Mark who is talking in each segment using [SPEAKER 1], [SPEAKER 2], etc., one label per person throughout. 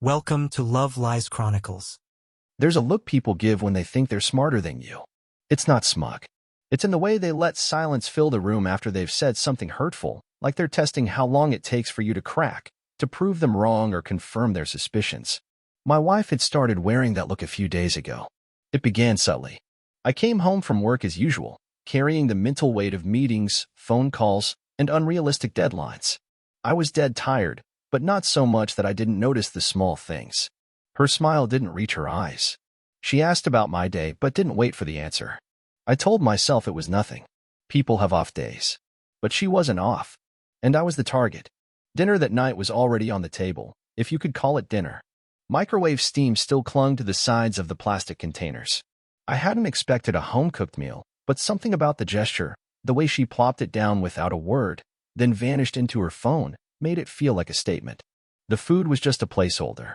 [SPEAKER 1] Welcome to Love Lies Chronicles.
[SPEAKER 2] There's a look people give when they think they're smarter than you. It's not smug. It's in the way they let silence fill the room after they've said something hurtful, like they're testing how long it takes for you to crack, to prove them wrong or confirm their suspicions. My wife had started wearing that look a few days ago. It began subtly. I came home from work as usual, carrying the mental weight of meetings, phone calls, and unrealistic deadlines. I was dead tired, but not so much that I didn't notice the small things. Her smile didn't reach her eyes. She asked about my day, but didn't wait for the answer. I told myself it was nothing. People have off days. But she wasn't off. And I was the target. Dinner that night was already on the table, if you could call it dinner. Microwave steam still clung to the sides of the plastic containers. I hadn't expected a home-cooked meal, but something about the gesture, the way she plopped it down without a word, then vanished into her phone, made it feel like a statement. The food was just a placeholder.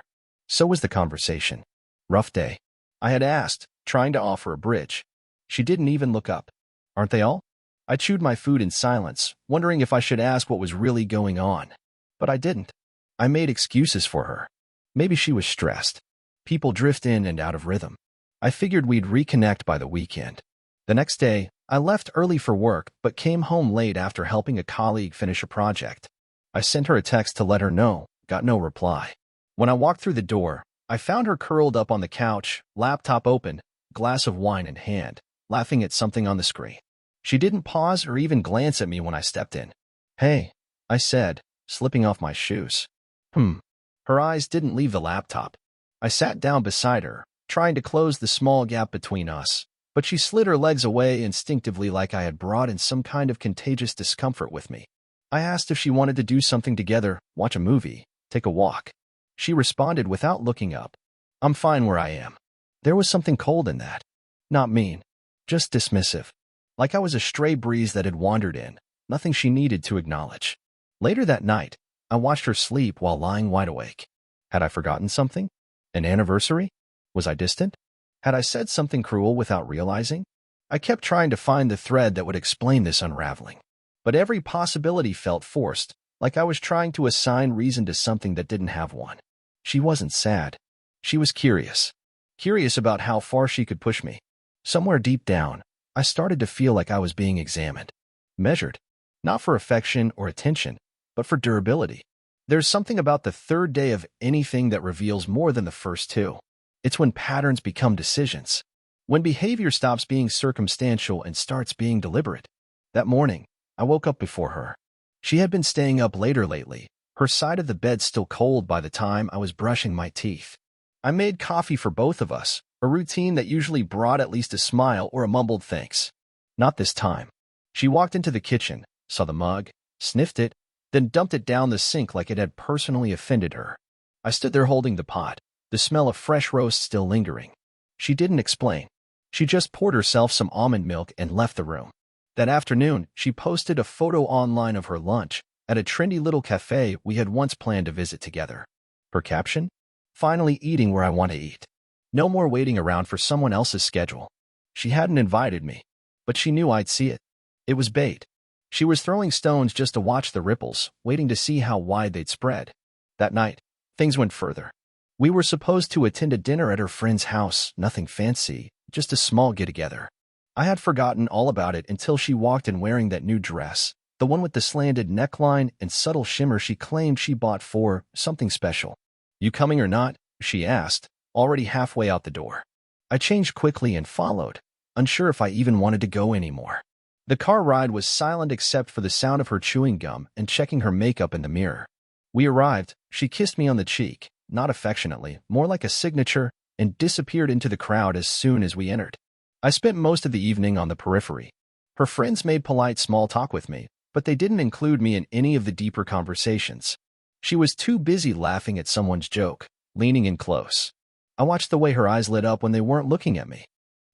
[SPEAKER 2] So was the conversation. Rough day. I had asked, trying to offer a bridge. She didn't even look up. Aren't they all? I chewed my food in silence, wondering if I should ask what was really going on. But I didn't. I made excuses for her. Maybe she was stressed. People drift in and out of rhythm. I figured we'd reconnect by the weekend. The next day, I left early for work but came home late after helping a colleague finish a project. I sent her a text to let her know, got no reply. When I walked through the door, I found her curled up on the couch, laptop open, glass of wine in hand, laughing at something on the screen. She didn't pause or even glance at me when I stepped in. "Hey," I said, slipping off my shoes. Her eyes didn't leave the laptop. I sat down beside her, trying to close the small gap between us, but she slid her legs away instinctively like I had brought in some kind of contagious discomfort with me. I asked if she wanted to do something together, watch a movie, take a walk. She responded without looking up. "I'm fine where I am." There was something cold in that. Not mean, just dismissive. Like I was a stray breeze that had wandered in, nothing she needed to acknowledge. Later that night, I watched her sleep while lying wide awake. Had I forgotten something? An anniversary? Was I distant? Had I said something cruel without realizing? I kept trying to find the thread that would explain this unraveling. But every possibility felt forced, like I was trying to assign reason to something that didn't have one. She wasn't sad. She was curious. Curious about how far she could push me. Somewhere deep down, I started to feel like I was being examined. Measured. Not for affection or attention, but for durability. There's something about the third day of anything that reveals more than the first two. It's when patterns become decisions. When behavior stops being circumstantial and starts being deliberate. That morning, I woke up before her. She had been staying up later lately, her side of the bed still cold by the time I was brushing my teeth. I made coffee for both of us, a routine that usually brought at least a smile or a mumbled thanks. Not this time. She walked into the kitchen, saw the mug, sniffed it, then dumped it down the sink like it had personally offended her. I stood there holding the pot, the smell of fresh roast still lingering. She didn't explain. She just poured herself some almond milk and left the room. That afternoon, she posted a photo online of her lunch at a trendy little cafe we had once planned to visit together. Her caption? "Finally eating where I want to eat. No more waiting around for someone else's schedule." She hadn't invited me, but she knew I'd see it. It was bait. She was throwing stones just to watch the ripples, waiting to see how wide they'd spread. That night, things went further. We were supposed to attend a dinner at her friend's house, nothing fancy, just a small get-together. I had forgotten all about it until she walked in wearing that new dress, the one with the slanted neckline and subtle shimmer she claimed she bought for something special. "You coming or not?" she asked, already halfway out the door. I changed quickly and followed, unsure if I even wanted to go anymore. The car ride was silent except for the sound of her chewing gum and checking her makeup in the mirror. We arrived, she kissed me on the cheek, not affectionately, more like a signature, and disappeared into the crowd as soon as we entered. I spent most of the evening on the periphery. Her friends made polite small talk with me, but they didn't include me in any of the deeper conversations. She was too busy laughing at someone's joke, leaning in close. I watched the way her eyes lit up when they weren't looking at me.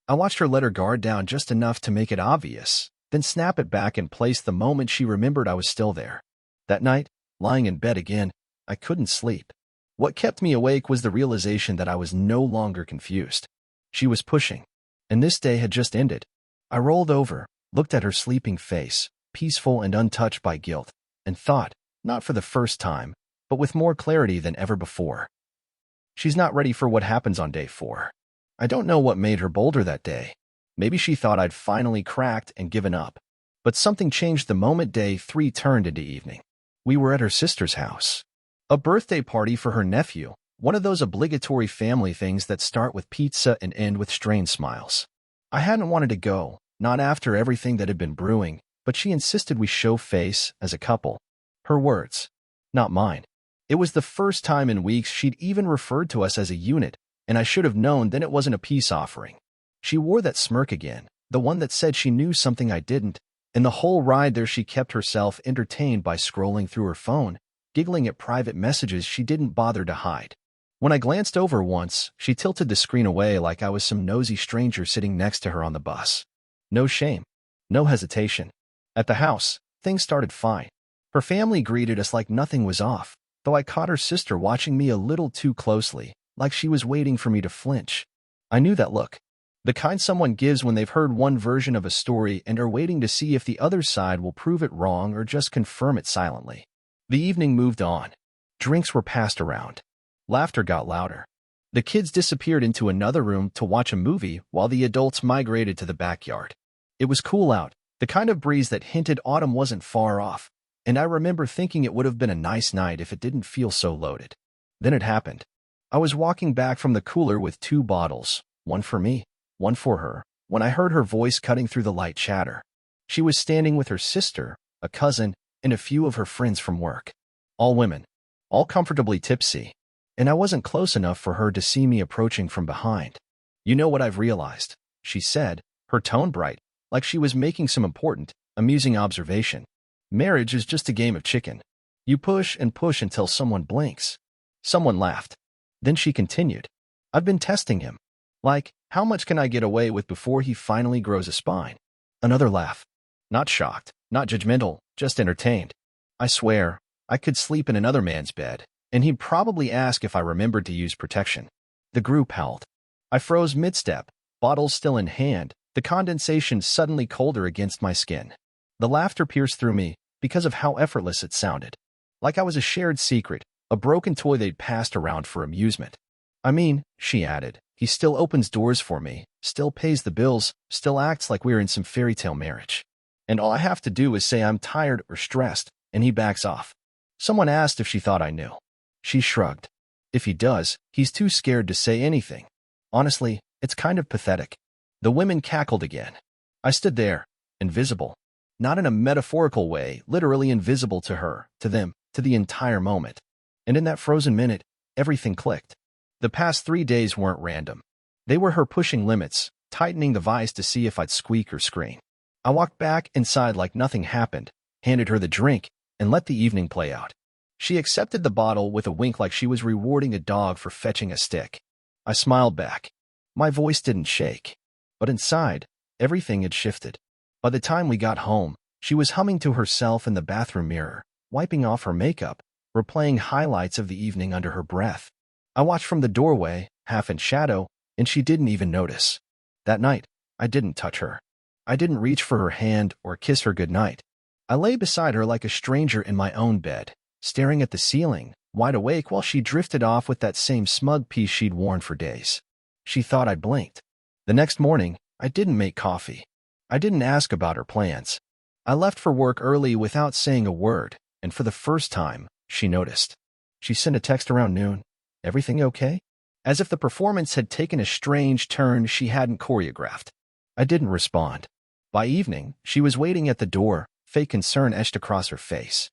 [SPEAKER 2] I watched her let her guard down just enough to make it obvious, then snap it back in place the moment she remembered I was still there. That night, lying in bed again, I couldn't sleep. What kept me awake was the realization that I was no longer confused. She was pushing, and this day had just ended. I rolled over, looked at her sleeping face, peaceful and untouched by guilt, and thought, not for the first time, but with more clarity than ever before, She's not ready for what happens on day 4. I don't know what made her bolder that day. Maybe she thought I'd finally cracked and given up. But something changed the moment day 3 turned into evening. We were at her sister's house. A birthday party for her nephew, one of those obligatory family things that start with pizza and end with strained smiles. I hadn't wanted to go, not after everything that had been brewing, but she insisted we show face as a couple. Her words, not mine. It was the first time in weeks she'd even referred to us as a unit, and I should have known then it wasn't a peace offering. She wore that smirk again, the one that said she knew something I didn't, and the whole ride there she kept herself entertained by scrolling through her phone, giggling at private messages she didn't bother to hide. When I glanced over once, she tilted the screen away like I was some nosy stranger sitting next to her on the bus. No shame. No hesitation. At the house, things started fine. Her family greeted us like nothing was off, though I caught her sister watching me a little too closely, like she was waiting for me to flinch. I knew that look. The kind someone gives when they've heard one version of a story and are waiting to see if the other side will prove it wrong or just confirm it silently. The evening moved on. Drinks were passed around. Laughter got louder. The kids disappeared into another room to watch a movie while the adults migrated to the backyard. It was cool out, the kind of breeze that hinted autumn wasn't far off, and I remember thinking it would have been a nice night if it didn't feel so loaded. Then it happened. I was walking back from the cooler with 2 bottles, one for me, one for her, when I heard her voice cutting through the light chatter. She was standing with her sister, a cousin, and a few of her friends from work. All women. All comfortably tipsy. And I wasn't close enough for her to see me approaching from behind. "You know what I've realized," she said, her tone bright, like she was making some important, amusing observation. "Marriage is just a game of chicken. You push and push until someone blinks." Someone laughed. Then she continued, "I've been testing him. Like, how much can I get away with before he finally grows a spine?" Another laugh. Not shocked, not judgmental, just entertained. I swear, I could sleep in another man's bed, and he'd probably ask if I remembered to use protection. The group howled. I froze mid-step, bottles still in hand, the condensation suddenly colder against my skin. The laughter pierced through me because of how effortless it sounded. Like I was a shared secret, a broken toy they'd passed around for amusement. "I mean," she added, "he still opens doors for me, still pays the bills, still acts like we're in some fairy tale marriage. And all I have to do is say I'm tired or stressed, and he backs off." Someone asked if she thought I knew. She shrugged. "If he does, he's too scared to say anything. Honestly, it's kind of pathetic." The women cackled again. I stood there, invisible. Not in a metaphorical way, literally invisible to her, to them, to the entire moment. And in that frozen minute, everything clicked. The past 3 days weren't random. They were her pushing limits, tightening the vise to see if I'd squeak or scream. I walked back inside like nothing happened, handed her the drink, and let the evening play out. She accepted the bottle with a wink like she was rewarding a dog for fetching a stick. I smiled back. My voice didn't shake. But inside, everything had shifted. By the time we got home, she was humming to herself in the bathroom mirror, wiping off her makeup, replaying highlights of the evening under her breath. I watched from the doorway, half in shadow, and she didn't even notice. That night, I didn't touch her. I didn't reach for her hand or kiss her goodnight. I lay beside her like a stranger in my own bed, staring at the ceiling, wide awake while she drifted off with that same smug piece she'd worn for days. She thought I'd blinked. The next morning, I didn't make coffee. I didn't ask about her plans. I left for work early without saying a word, and for the first time, she noticed. She sent a text around noon. "Everything okay?" As if the performance had taken a strange turn she hadn't choreographed. I didn't respond. By evening, she was waiting at the door, fake concern etched across her face.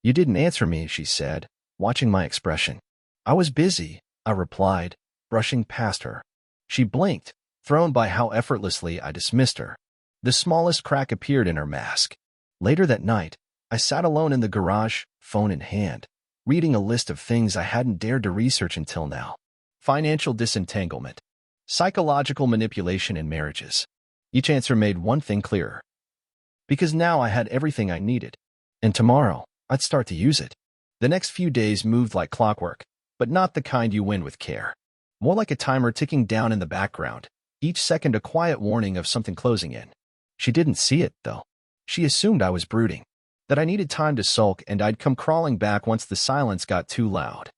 [SPEAKER 2] "You didn't answer me," she said, watching my expression. "I was busy," I replied, brushing past her. She blinked, thrown by how effortlessly I dismissed her. The smallest crack appeared in her mask. Later that night, I sat alone in the garage, phone in hand, reading a list of things I hadn't dared to research until now. Financial disentanglement. Psychological manipulation in marriages. Each answer made one thing clearer. Because now I had everything I needed. And tomorrow, I'd start to use it. The next few days moved like clockwork, but not the kind you win with care. More like a timer ticking down in the background, each second a quiet warning of something closing in. She didn't see it, though. She assumed I was brooding, that I needed time to sulk and I'd come crawling back once the silence got too loud.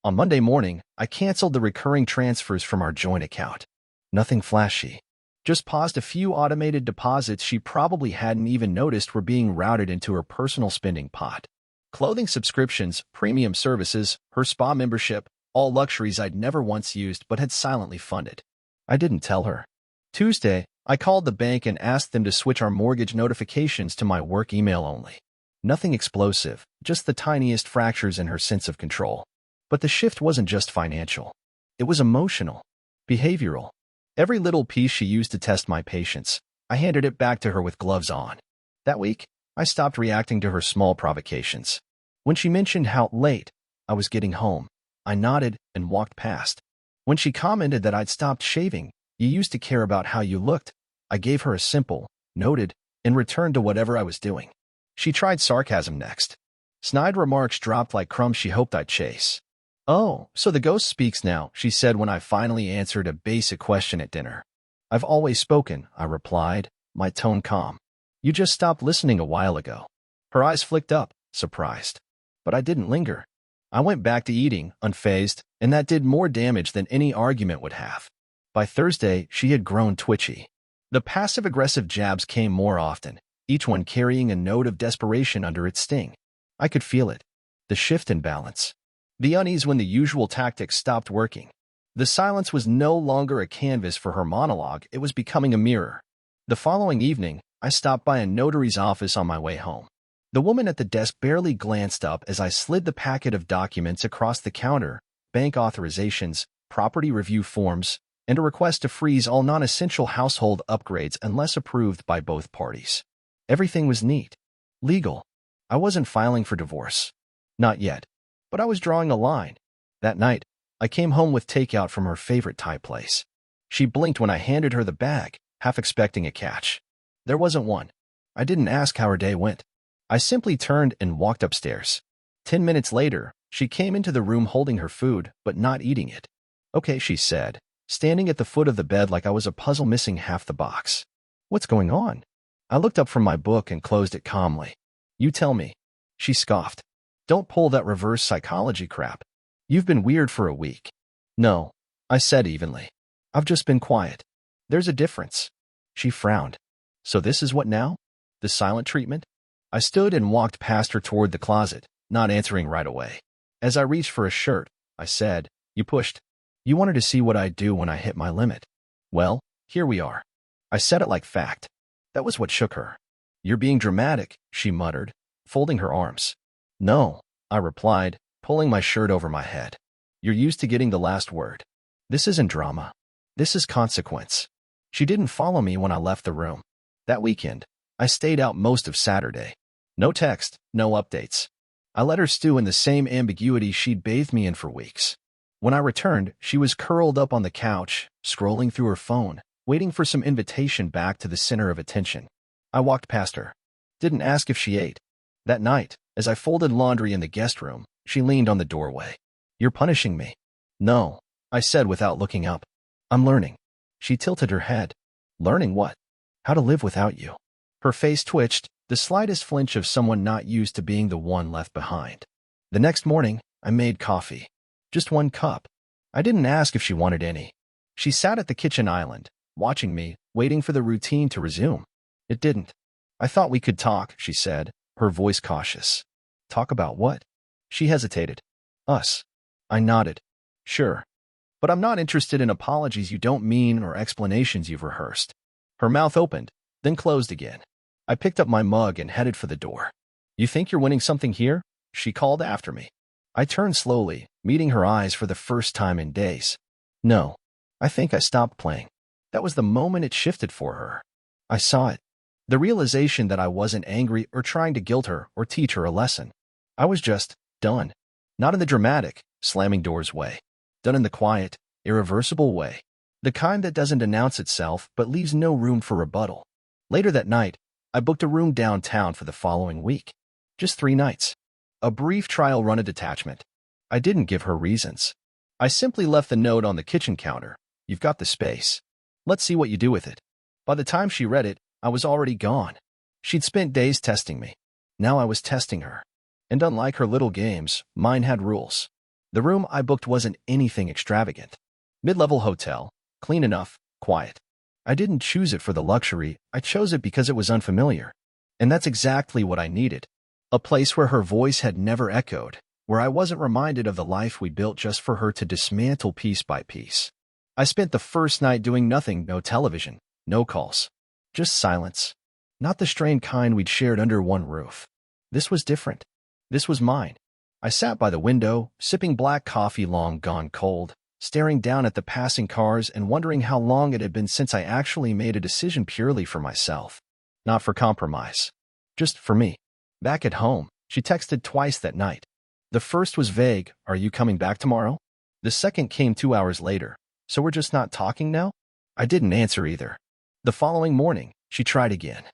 [SPEAKER 2] On Monday morning, I canceled the recurring transfers from our joint account. Nothing flashy. Just paused a few automated deposits she probably hadn't even noticed were being routed into her personal spending pot. Clothing subscriptions, premium services, her spa membership, all luxuries I'd never once used but had silently funded. I didn't tell her. Tuesday, I called the bank and asked them to switch our mortgage notifications to my work email only. Nothing explosive, just the tiniest fractures in her sense of control. But the shift wasn't just financial. It was emotional, behavioral. Every little piece she used to test my patience, I handed it back to her with gloves on. That week, I stopped reacting to her small provocations. When she mentioned how late I was getting home, I nodded and walked past. When she commented that I'd stopped shaving, "You used to care about how you looked," I gave her a simple, noted, and returned to whatever I was doing. She tried sarcasm next. Snide remarks dropped like crumbs she hoped I'd chase. "Oh, so the ghost speaks now," she said when I finally answered a basic question at dinner. "I've always spoken," I replied, my tone calm. "You just stopped listening a while ago." Her eyes flicked up, surprised. But I didn't linger. I went back to eating, unfazed, and that did more damage than any argument would have. By Thursday, she had grown twitchy. The passive-aggressive jabs came more often, each one carrying a note of desperation under its sting. I could feel it. The shift in balance. The unease when the usual tactics stopped working. The silence was no longer a canvas for her monologue, it was becoming a mirror. The following evening, I stopped by a notary's office on my way home. The woman at the desk barely glanced up as I slid the packet of documents across the counter, bank authorizations, property review forms, and a request to freeze all non-essential household upgrades unless approved by both parties. Everything was neat. Legal. I wasn't filing for divorce. Not yet. But I was drawing a line. That night, I came home with takeout from her favorite Thai place. She blinked when I handed her the bag, half expecting a catch. There wasn't one. I didn't ask how her day went. I simply turned and walked upstairs. 10 minutes later, she came into the room holding her food, but not eating it. "Okay," she said, standing at the foot of the bed like I was a puzzle missing half the box. "What's going on?" I looked up from my book and closed it calmly. "You tell me." She scoffed. "Don't pull that reverse psychology crap. You've been weird for a week." "No," I said evenly. "I've just been quiet." "There's a difference." She frowned. "So this is what now? The silent treatment?" I stood and walked past her toward the closet, not answering right away. As I reached for a shirt, I said, "You pushed. You wanted to see what I'd do when I hit my limit. Well, here we are." I said it like fact. That was what shook her. "You're being dramatic," she muttered, folding her arms. "No," I replied, pulling my shirt over my head. "You're used to getting the last word. This isn't drama. This is consequence." She didn't follow me when I left the room. That weekend, I stayed out most of Saturday. No text, no updates. I let her stew in the same ambiguity she'd bathed me in for weeks. When I returned, she was curled up on the couch, scrolling through her phone, waiting for some invitation back to the center of attention. I walked past her. Didn't ask if she ate. That night, as I folded laundry in the guest room, she leaned on the doorway. "You're punishing me." "No," I said without looking up. "I'm learning." She tilted her head. "Learning what?" "How to live without you." Her face twitched, the slightest flinch of someone not used to being the one left behind. The next morning, I made coffee. Just one cup. I didn't ask if she wanted any. She sat at the kitchen island, watching me, waiting for the routine to resume. It didn't. "I thought we could talk," she said, her voice cautious. "Talk about what?" She hesitated. "Us." I nodded. "Sure. But I'm not interested in apologies you don't mean or explanations you've rehearsed." Her mouth opened, then closed again. I picked up my mug and headed for the door. "You think you're winning something here?" she called after me. I turned slowly, meeting her eyes for the first time in days. "No. I think I stopped playing." That was the moment it shifted for her. I saw it. The realization that I wasn't angry or trying to guilt her or teach her a lesson. I was just done. Not in the dramatic, slamming doors way. Done in the quiet, irreversible way. The kind that doesn't announce itself but leaves no room for rebuttal. Later that night, I booked a room downtown for the following week. Just 3 nights. A brief trial run of detachment. I didn't give her reasons. I simply left the note on the kitchen counter. "You've got the space. Let's see what you do with it." By the time she read it, I was already gone. She'd spent days testing me. Now I was testing her. And unlike her little games, mine had rules. The room I booked wasn't anything extravagant. Mid-level hotel, clean enough, quiet. I didn't choose it for the luxury, I chose it because it was unfamiliar. And that's exactly what I needed. A place where her voice had never echoed, where I wasn't reminded of the life we built just for her to dismantle piece by piece. I spent the first night doing nothing, no television, no calls. Just silence. Not the strained kind we'd shared under one roof. This was different. This was mine. I sat by the window, sipping black coffee long gone cold, staring down at the passing cars and wondering how long it had been since I actually made a decision purely for myself. Not for compromise. Just for me. Back at home, she texted twice that night. The first was vague, "Are you coming back tomorrow?" The second came 2 hours later, "So we're just not talking now?" I didn't answer either. The following morning, she tried again.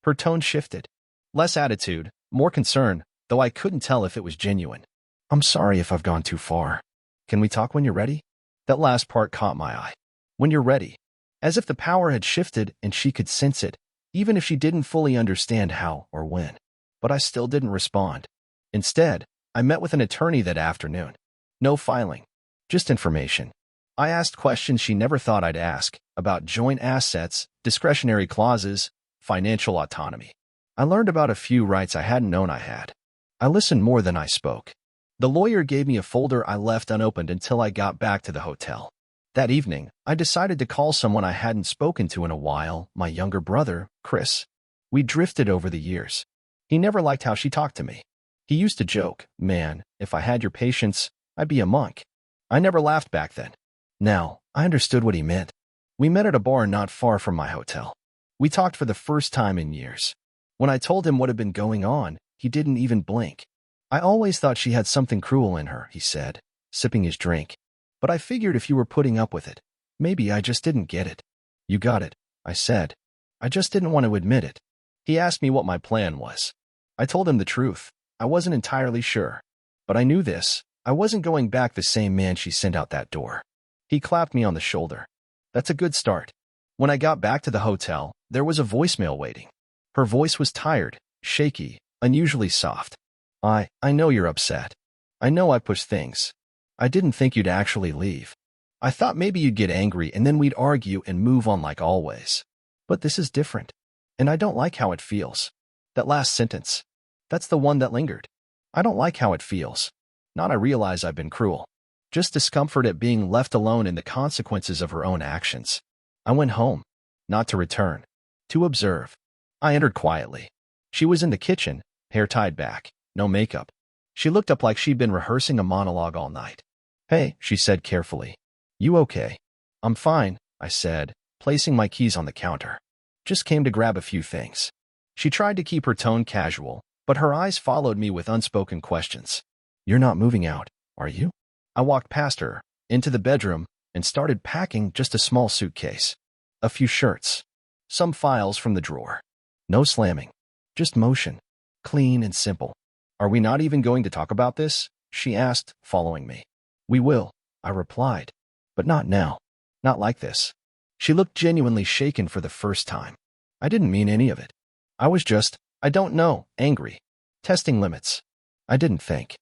[SPEAKER 2] Her tone shifted. Less attitude, more concern, though I couldn't tell if it was genuine. "I'm sorry if I've gone too far. Can we talk when you're ready?" That last part caught my eye. When you're ready. As if the power had shifted and she could sense it, even if she didn't fully understand how or when. But I still didn't respond. Instead, I met with an attorney that afternoon. No filing. Just information. I asked questions she never thought I'd ask, about joint assets, discretionary clauses, financial autonomy. I learned about a few rights I hadn't known I had. I listened more than I spoke. The lawyer gave me a folder I left unopened until I got back to the hotel. That evening, I decided to call someone I hadn't spoken to in a while, my younger brother, Chris. We drifted over the years. He never liked how she talked to me. He used to joke, "Man, if I had your patience, I'd be a monk." I never laughed back then. Now, I understood what he meant. We met at a bar not far from my hotel. We talked for the first time in years. When I told him what had been going on, he didn't even blink. "I always thought she had something cruel in her," he said, sipping his drink. "But I figured if you were putting up with it, maybe I just didn't get it." "You got it," I said. "I just didn't want to admit it." He asked me what my plan was. I told him the truth. I wasn't entirely sure. But I knew this. I wasn't going back the same man she sent out that door. He clapped me on the shoulder. "That's a good start." When I got back to the hotel, there was a voicemail waiting. Her voice was tired, shaky, unusually soft. I know you're upset. I know I pushed things. I didn't think you'd actually leave. I thought maybe you'd get angry and then we'd argue and move on like always. But this is different. And I don't like how it feels." That last sentence. That's the one that lingered. I don't like how it feels. Not I realize I've been cruel. Just discomfort at being left alone in the consequences of her own actions. I went home. Not to return. To observe. I entered quietly. She was in the kitchen, hair tied back, no makeup. She looked up like she'd been rehearsing a monologue all night. "Hey," she said carefully. "You okay?" "I'm fine," I said, placing my keys on the counter. "Just came to grab a few things." She tried to keep her tone casual, but her eyes followed me with unspoken questions. "You're not moving out, are you?" I walked past her, into the bedroom, and started packing just a small suitcase. A few shirts. Some files from the drawer. No slamming. Just motion. Clean and simple. "Are we not even going to talk about this?" she asked, following me. "We will," I replied. "But not now. Not like this." She looked genuinely shaken for the first time. I didn't mean any of it. I was just, I don't know, angry. Testing limits. I didn't think.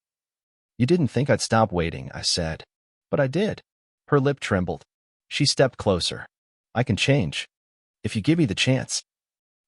[SPEAKER 2] "You didn't think I'd stop waiting," I said. "But I did." Her lip trembled. She stepped closer. "I can change. If you give me the chance."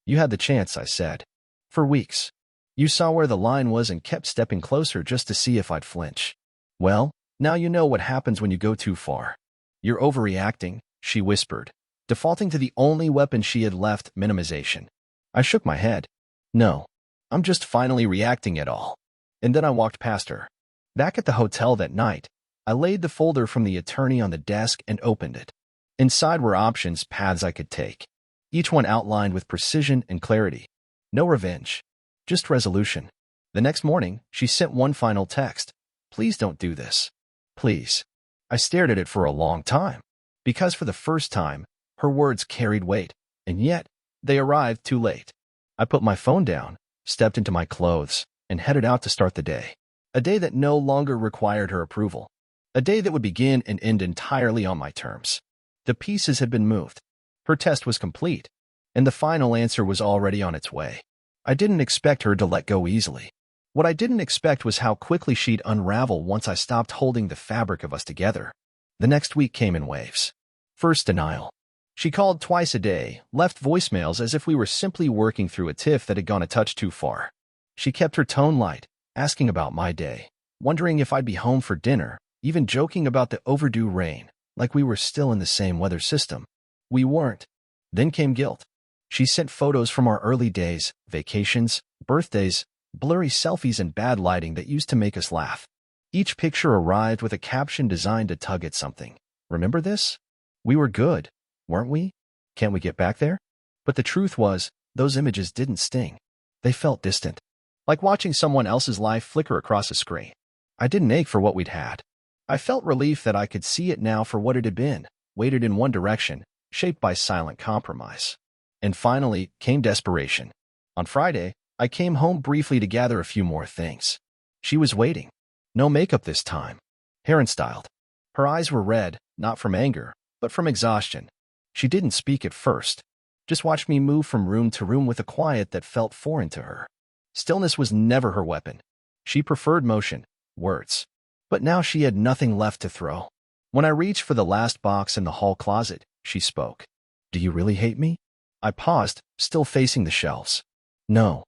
[SPEAKER 2] "You had the chance," I said. "For weeks. You saw where the line was and kept stepping closer just to see if I'd flinch. Well, now you know what happens when you go too far." "You're overreacting," she whispered, defaulting to the only weapon she had left, minimization. I shook my head. "No, I'm just finally reacting at all." And then I walked past her. Back at the hotel that night, I laid the folder from the attorney on the desk and opened it. Inside were options, paths I could take. Each one outlined with precision and clarity. No revenge. Just resolution. The next morning, she sent one final text. "Please don't do this. Please." I stared at it for a long time. Because for the first time, her words carried weight, and yet, they arrived too late. I put my phone down, stepped into my clothes, and headed out to start the day. A day that no longer required her approval. A day that would begin and end entirely on my terms. The pieces had been moved. Her test was complete, and the final answer was already on its way. I didn't expect her to let go easily. What I didn't expect was how quickly she'd unravel once I stopped holding the fabric of us together. The next week came in waves. First, denial. She called twice a day, left voicemails as if we were simply working through a tiff that had gone a touch too far. She kept her tone light, asking about my day, wondering if I'd be home for dinner, even joking about the overdue rain, like we were still in the same weather system. We weren't. Then came guilt. She sent photos from our early days, vacations, birthdays, blurry selfies and bad lighting that used to make us laugh. Each picture arrived with a caption designed to tug at something. Remember this? We were good, weren't we? Can't we get back there? But the truth was, those images didn't sting. They felt distant, like watching someone else's life flicker across a screen. I didn't ache for what we'd had. I felt relief that I could see it now for what it had been, weighted in one direction, shaped by silent compromise. And finally came desperation. On Friday, I came home briefly to gather a few more things. She was waiting. No makeup this time. Hair unstyled. Her eyes were red, not from anger, but from exhaustion. She didn't speak at first. Just watched me move from room to room with a quiet that felt foreign to her. Stillness was never her weapon. She preferred motion, words. But now she had nothing left to throw. When I reached for the last box in the hall closet, she spoke. "Do you really hate me?" I paused, still facing the shelves. "No."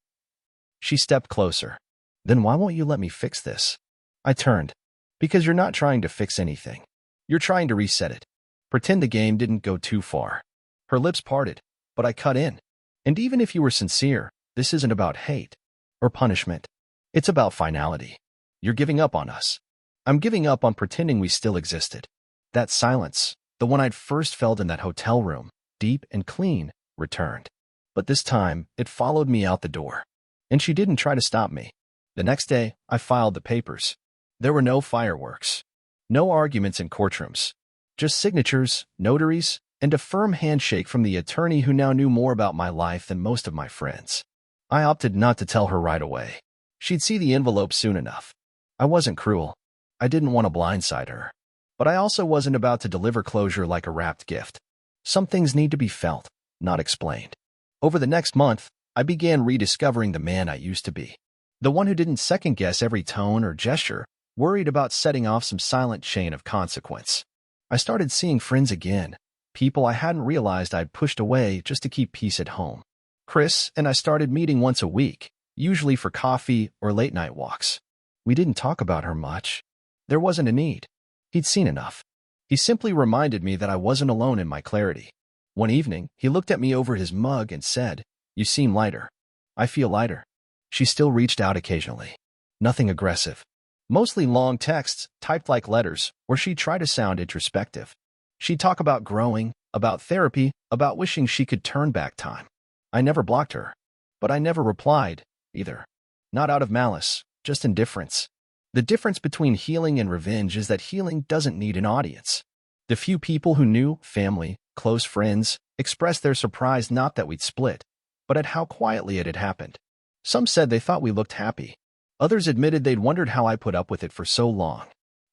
[SPEAKER 2] She stepped closer. "Then why won't you let me fix this?" I turned. "Because you're not trying to fix anything. You're trying to reset it. Pretend the game didn't go too far." Her lips parted, but I cut in. "And even if you were sincere, this isn't about hate or punishment. It's about finality. You're giving up on us. I'm giving up on pretending we still existed." That silence, the one I'd first felt in that hotel room, deep and clean, returned. But this time, it followed me out the door. And she didn't try to stop me. The next day, I filed the papers. There were no fireworks. No arguments in courtrooms. Just signatures, notaries, and a firm handshake from the attorney who now knew more about my life than most of my friends. I opted not to tell her right away. She'd see the envelope soon enough. I wasn't cruel. I didn't want to blindside her. But I also wasn't about to deliver closure like a wrapped gift. Some things need to be felt, not explained. Over the next month, I began rediscovering the man I used to be. The one who didn't second-guess every tone or gesture, worried about setting off some silent chain of consequence. I started seeing friends again, people I hadn't realized I'd pushed away just to keep peace at home. Chris and I started meeting once a week, usually for coffee or late-night walks. We didn't talk about her much. There wasn't a need. He'd seen enough. He simply reminded me that I wasn't alone in my clarity. One evening, he looked at me over his mug and said, "You seem lighter." "I feel lighter." She still reached out occasionally. Nothing aggressive. Mostly long texts, typed like letters, where she'd try to sound introspective. She'd talk about growing, about therapy, about wishing she could turn back time. I never blocked her. But I never replied, either. Not out of malice, just indifference. The difference between healing and revenge is that healing doesn't need an audience. The few people who knew, family, close friends, expressed their surprise not that we'd split, but at how quietly it had happened. Some said they thought we looked happy. Others admitted they'd wondered how I put up with it for so long.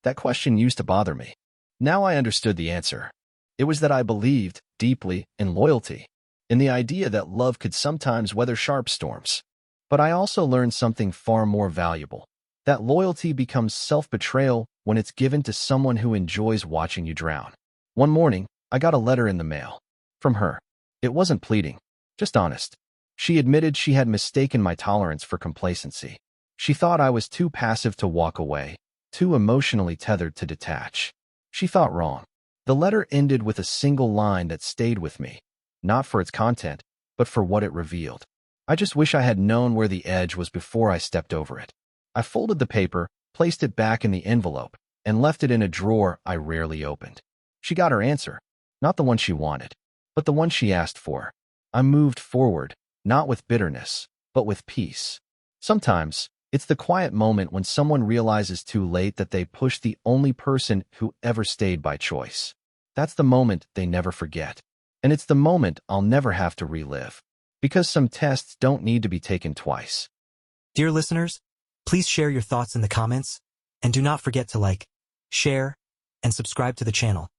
[SPEAKER 2] That question used to bother me. Now I understood the answer. It was that I believed, deeply, in loyalty, in the idea that love could sometimes weather sharp storms. But I also learned something far more valuable. That loyalty becomes self-betrayal when it's given to someone who enjoys watching you drown. One morning, I got a letter in the mail. From her. It wasn't pleading, just honest. She admitted she had mistaken my tolerance for complacency. She thought I was too passive to walk away, too emotionally tethered to detach. She thought wrong. The letter ended with a single line that stayed with me, not for its content, but for what it revealed. I just wish I had known where the edge was before I stepped over it. I folded the paper, placed it back in the envelope, and left it in a drawer I rarely opened. She got her answer, not the one she wanted, but the one she asked for. I moved forward, not with bitterness, but with peace. Sometimes, it's the quiet moment when someone realizes too late that they pushed the only person who ever stayed by choice. That's the moment they never forget. And it's the moment I'll never have to relive. Because some tests don't need to be taken twice.
[SPEAKER 1] Dear listeners, please share your thoughts in the comments, and do not forget to like, share, and subscribe to the channel.